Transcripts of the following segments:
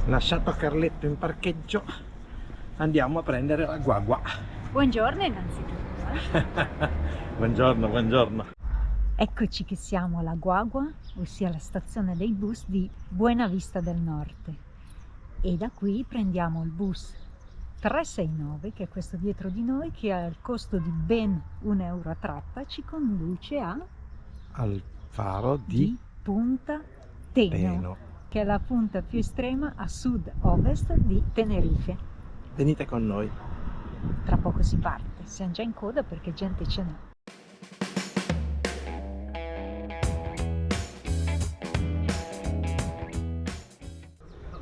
Lasciato Carletto in parcheggio, andiamo a prendere la guagua. Buongiorno innanzitutto. Buongiorno, buongiorno. Eccoci che siamo alla Guagua, ossia la stazione dei bus di Buena Vista del Norte. E da qui prendiamo il bus 369, che è questo dietro di noi, che ha il costo di ben €1 a tratta, ci conduce Al faro di Punta Teno, Teno. che è la punta più estrema a sud-ovest di Tenerife. Venite con noi. Tra poco si parte, siamo già in coda perché gente ce n'è.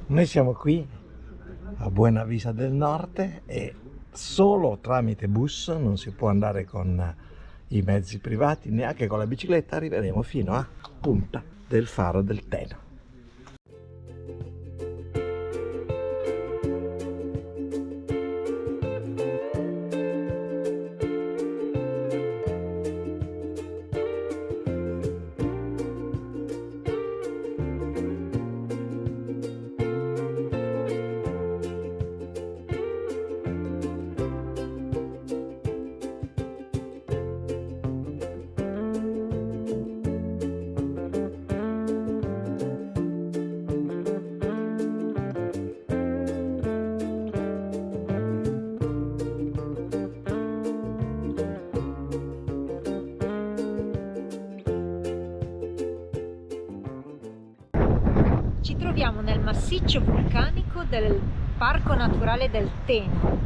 Noi siamo qui a Buena Vista del Norte e solo tramite bus, non si può andare con i mezzi privati, neanche con la bicicletta, arriveremo fino a Punta del Faro del Teno. Ci troviamo nel massiccio vulcanico del Parco Naturale del Teno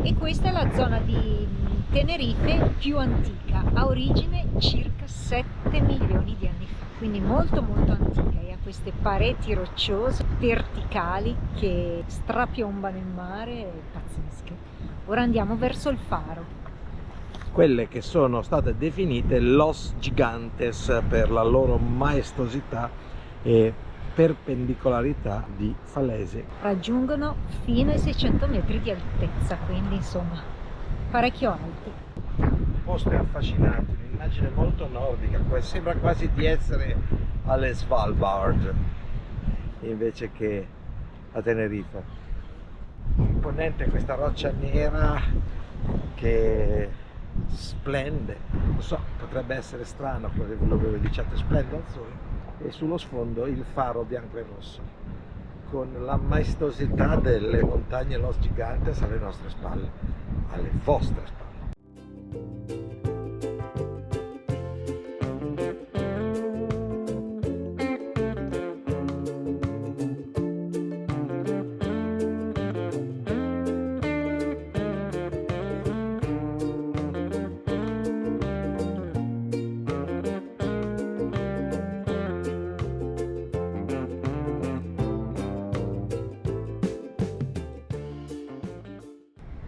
e questa è la zona di Tenerife più antica, ha origine circa 7 milioni di anni fa, quindi molto antica, e ha queste pareti rocciose verticali che strapiombano in mare, pazzesche. Ora andiamo verso il faro. Quelle che sono state definite Los Gigantes per la loro maestosità e perpendicolarità di falaise. Raggiungono fino ai 600 metri di altezza, quindi insomma parecchio alti. Il posto è affascinante, un'immagine molto nordica, sembra quasi di essere alle Svalbard invece che a Tenerife. Imponente questa roccia nera che splende, lo so, potrebbe essere strano quello che diciate, splende al sole, e sullo sfondo il faro bianco e rosso con la maestosità delle montagne Los Gigantes alle nostre spalle, alle vostre spalle.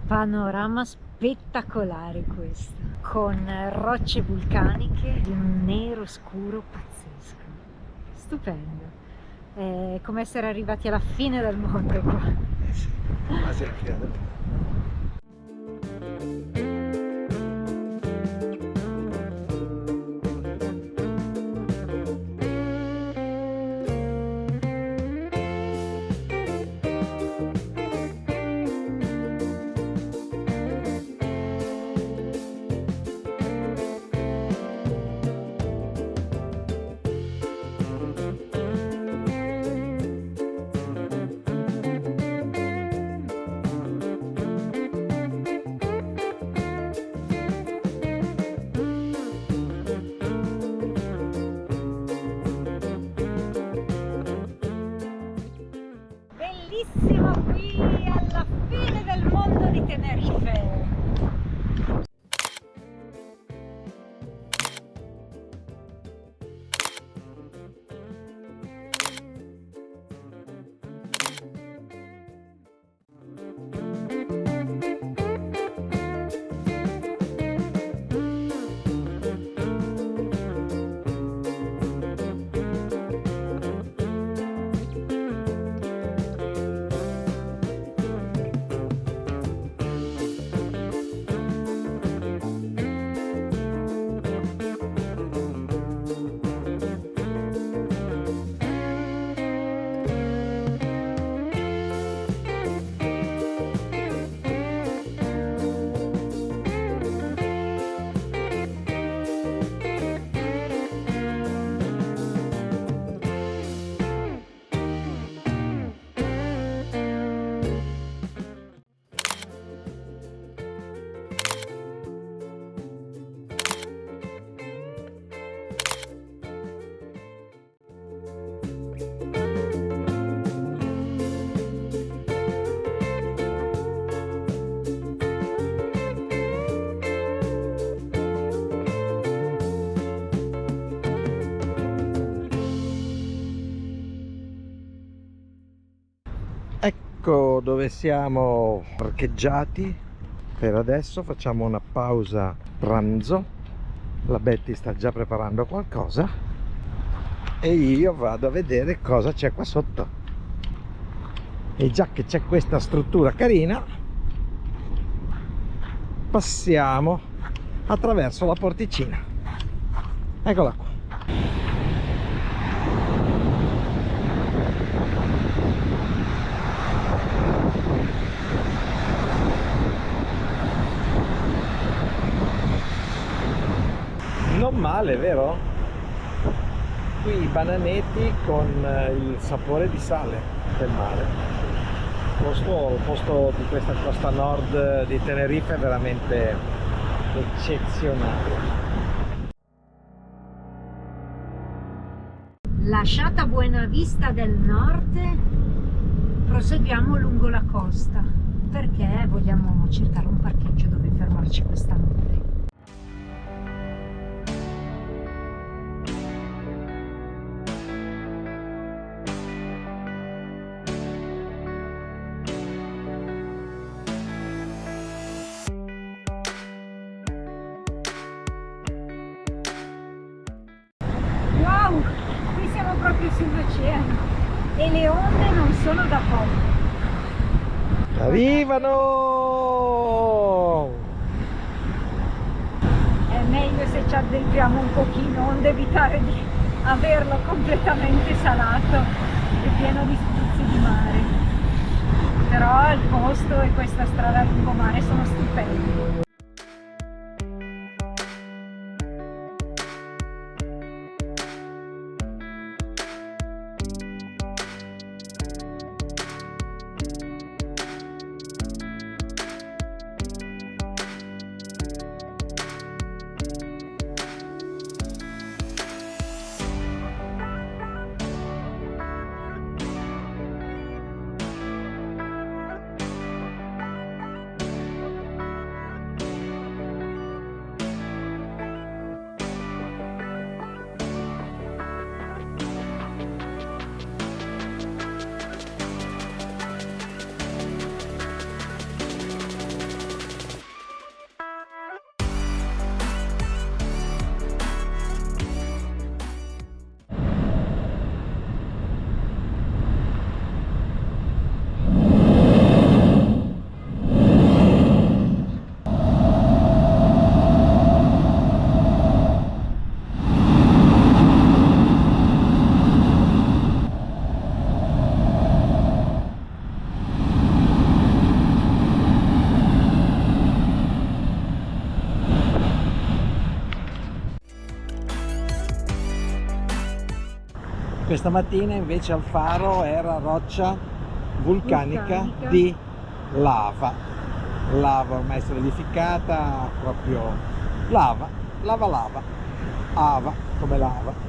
Panorama spettacolare questo, con rocce vulcaniche di un nero scuro pazzesco, stupendo, è come essere arrivati alla fine del mondo qua. Sì, quasi alla fine del mondo. Bellissimo qui alla fine del mondo di Tenerife. Ecco dove siamo parcheggiati per adesso, facciamo una pausa pranzo. La Betty sta già preparando qualcosa e io vado a vedere cosa c'è qua sotto. E già che c'è questa struttura carina, passiamo attraverso la porticina. Eccola qua. Non male, vero? Qui i bananetti con il sapore di sale del mare. Il posto di questa costa nord di Tenerife è veramente eccezionale. Lasciata Buenavista del Nord, proseguiamo lungo la costa perché vogliamo cercare un parcheggio dove fermarci questa notte. Wow, qui siamo proprio sull'oceano e le onde non sono da poco. Arrivano! È meglio se ci addentriamo un pochino, onde evitare di averlo completamente salato e pieno di spruzzi di mare. Però il posto e questa strada a lungomare sono stupendi. Questa mattina invece al faro era roccia vulcanica di lava. Lava ormai solidificata, proprio lava, ava come lava.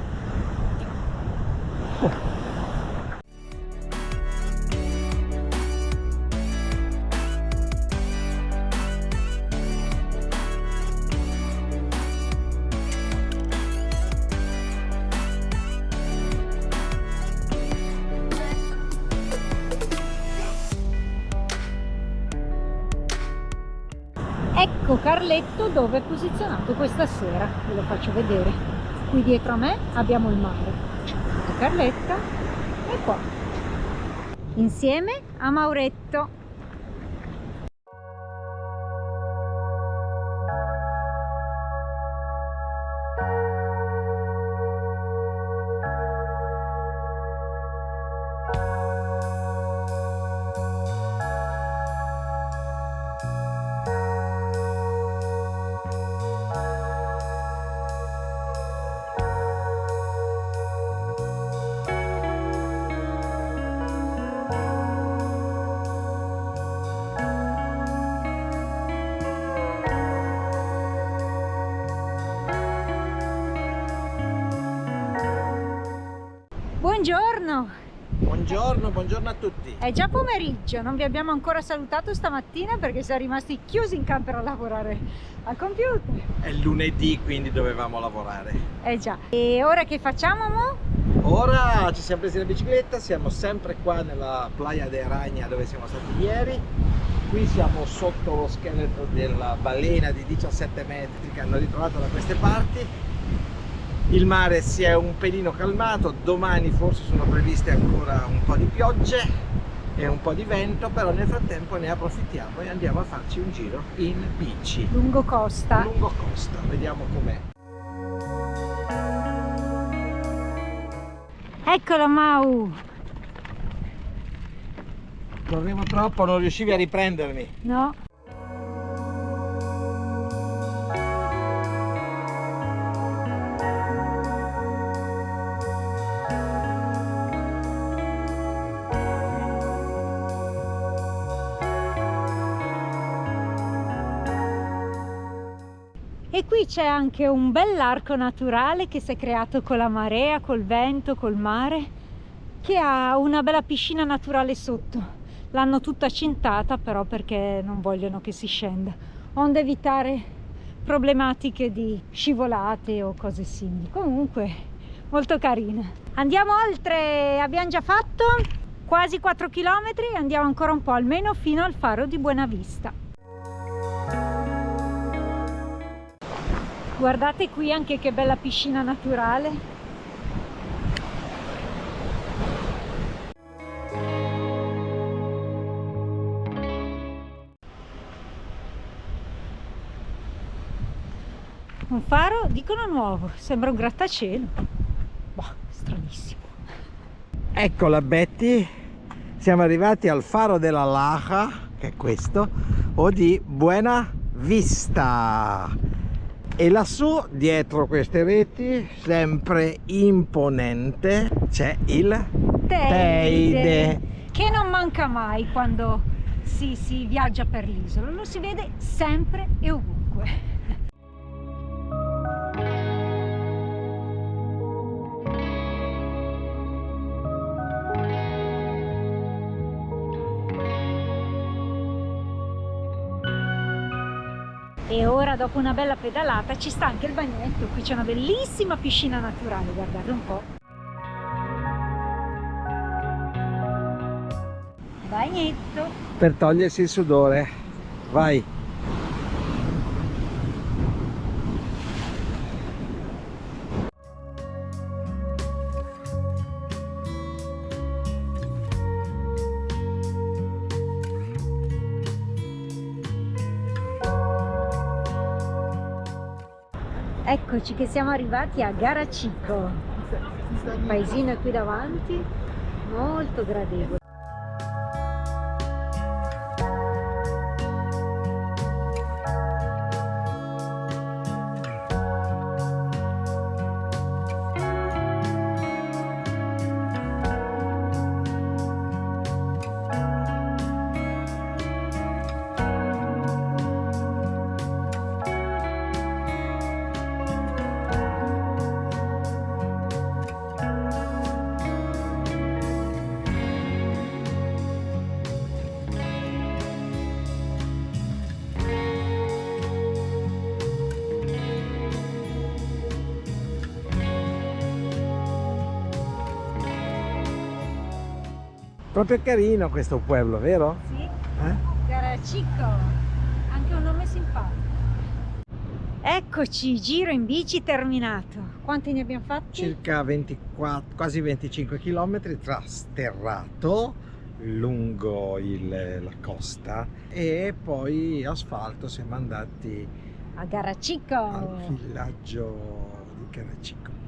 Ecco Carletto dove è posizionato questa sera, ve lo faccio vedere. Qui dietro a me abbiamo il mare e Carletta è qua, insieme a Mauretto. Buongiorno! Buongiorno a tutti! È già pomeriggio, non vi abbiamo ancora salutato stamattina perché siamo rimasti chiusi in camper a lavorare al computer. È lunedì, quindi dovevamo lavorare. Già. E ora che facciamo, mo? Ora ci siamo presi la bicicletta, siamo sempre qua nella Playa de Araña dove siamo stati ieri. Qui siamo sotto lo scheletro della balena di 17 metri che hanno ritrovato da queste parti. Il mare si è un pelino calmato, domani forse sono previste ancora un po' di piogge e un po' di vento, però nel frattempo ne approfittiamo e andiamo a farci un giro in bici. Lungo costa. Lungo costa, vediamo com'è. Eccola Mau! Correvo troppo, non riuscivi a riprendermi. No? E qui c'è anche un bell'arco naturale che si è creato con la marea, col vento, col mare, che ha una bella piscina naturale sotto. L'hanno tutta cintata però perché non vogliono che si scenda, onde evitare problematiche di scivolate o cose simili. Comunque molto carina. Andiamo oltre, abbiamo già fatto quasi 4 km, andiamo ancora un po', almeno fino al faro di Buenavista. Guardate qui anche che bella piscina naturale. Un faro, dicono nuovo, sembra un grattacielo. Boh, stranissimo. Eccola Betty, siamo arrivati al faro della Laja, che è questo, o di Buenavista. E lassù, dietro queste reti, sempre imponente, c'è il Teide, che non manca mai quando si viaggia per l'isola, lo si vede sempre e ovunque. E ora, dopo una bella pedalata, ci sta anche il bagnetto. Qui c'è una bellissima piscina naturale, guardate un po'. Bagnetto. per togliersi il sudore. Vai! Eccoci che siamo arrivati a Garachico. Il paesino è qui davanti, molto gradevole. Proprio carino questo pueblo, vero? Sì, Garachico, anche un nome simpatico. Eccoci, giro in bici terminato. Quanti ne abbiamo fatti? Circa 24, quasi 25 km tra sterrato lungo la costa e poi asfalto. Siamo andati A Garachico. al villaggio di Garachico.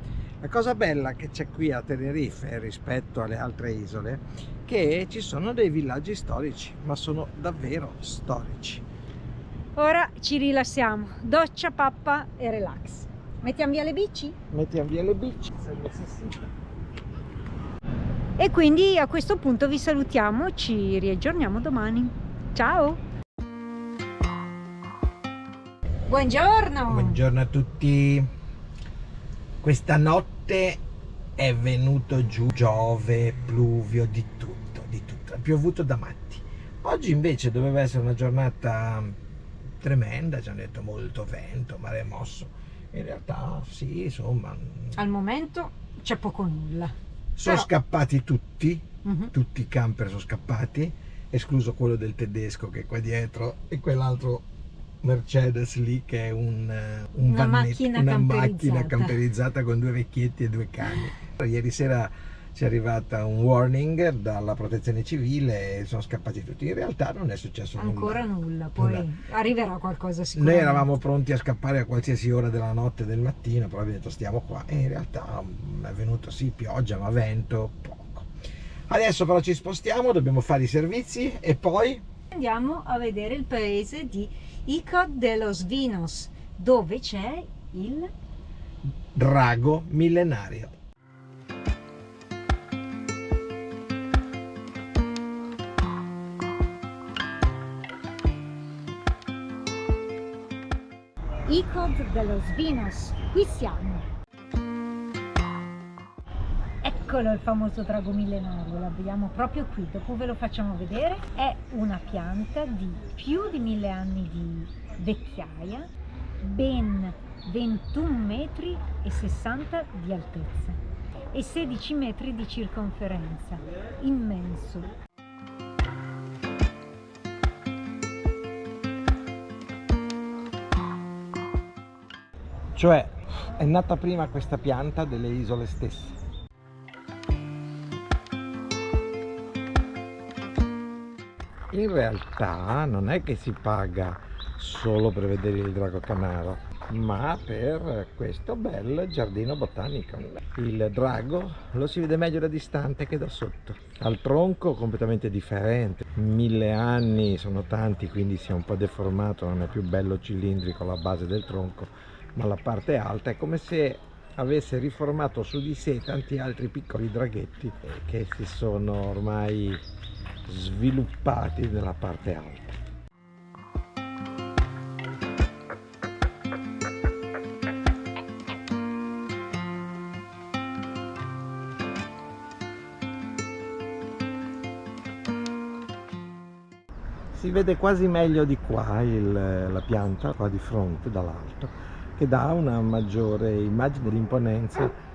La cosa bella che c'è qui a Tenerife rispetto alle altre isole è che ci sono dei villaggi storici, ma sono davvero storici. Ora ci rilassiamo, doccia, pappa e relax. Mettiamo via le bici? Mettiamo via le bici, se necessita. E quindi a questo punto vi salutiamo, ci riaggiorniamo domani. Ciao! Buongiorno! Buongiorno a tutti. Questa notte è venuto giù Giove, pluvio, di tutto, è piovuto da matti. Oggi invece doveva essere una giornata tremenda, ci hanno detto molto vento, mare mosso. In realtà sì, insomma. Al momento c'è poco nulla. Sono Però- scappati tutti, Mhm. tutti i camper sono scappati, escluso quello del tedesco che è qua dietro e quell'altro Mercedes lì che è Una macchina una camperizzata. macchina camperizzata con 2 vecchietti e 2 cani. Ieri sera ci è arrivata un warning dalla protezione civile e sono scappati tutti. In realtà non è successo Ancora nulla. nulla, poi Nulla. arriverà qualcosa Noi sicuramente. eravamo pronti a scappare a qualsiasi ora della notte e del mattino, però abbiamo detto stiamo qua e in realtà è venuto sì pioggia ma vento poco. Adesso però ci spostiamo, dobbiamo fare i servizi e poi Andiamo a vedere il paese di Icod de los Vinos, dove c'è il drago millenario. Icod de los Vinos. Qui siamo. Eccolo il famoso drago millenario, l'abbiamo proprio qui, dopo ve lo facciamo vedere. È una pianta di più di 1000 anni di vecchiaia, ben 21 metri e 60 di altezza e 16 metri di circonferenza, immenso. Cioè è nata prima questa pianta delle isole stesse. In realtà non è che si paga solo per vedere il drago canaro, ma per questo bel giardino botanico. Il drago lo si vede meglio da distante che da sotto. Ha il tronco completamente differente, 1000 anni sono tanti, quindi si è un po' deformato, non è più bello cilindrico la base del tronco, ma la parte alta è come se avesse riformato su di sé tanti altri piccoli draghetti che si sono ormai sviluppati nella parte alta. Si vede quasi meglio di qua la pianta, qua di fronte dall'alto, che dà una maggiore immagine di imponenza.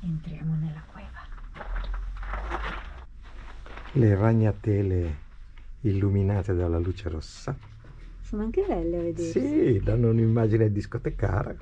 Entriamo nella cueva. Le ragnatele illuminate dalla luce rossa. Sono anche belle a vedere. Sì, danno un'immagine discotecara.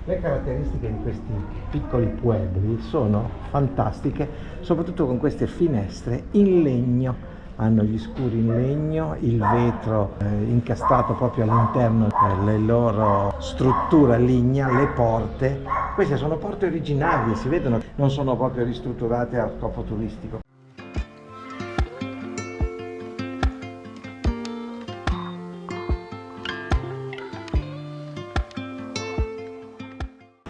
Le caratteristiche di questi piccoli puebli sono fantastiche, soprattutto con queste finestre in legno. Hanno gli scuri in legno, il vetro incastrato proprio all'interno delle loro strutture lignea, le porte. Queste sono porte originali, si vedono, non sono proprio ristrutturate a scopo turistico.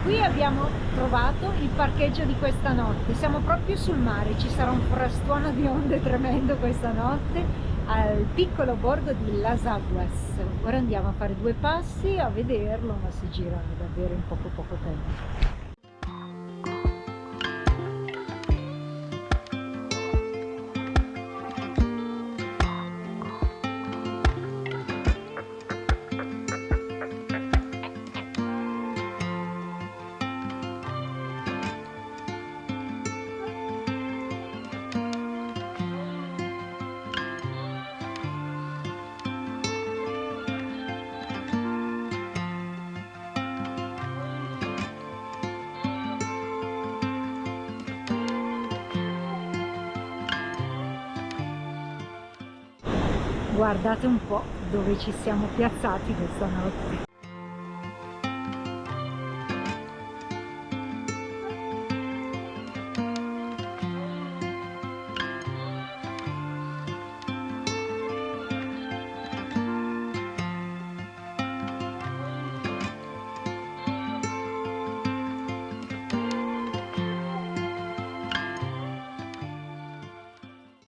Qui abbiamo trovato il parcheggio di questa notte, siamo proprio sul mare, ci sarà un frastuono di onde tremendo questa notte al piccolo borgo di Las Aguas. Ora andiamo a fare 2 passi a vederlo, ma si gira davvero in poco tempo. Guardate un po' dove ci siamo piazzati questa notte.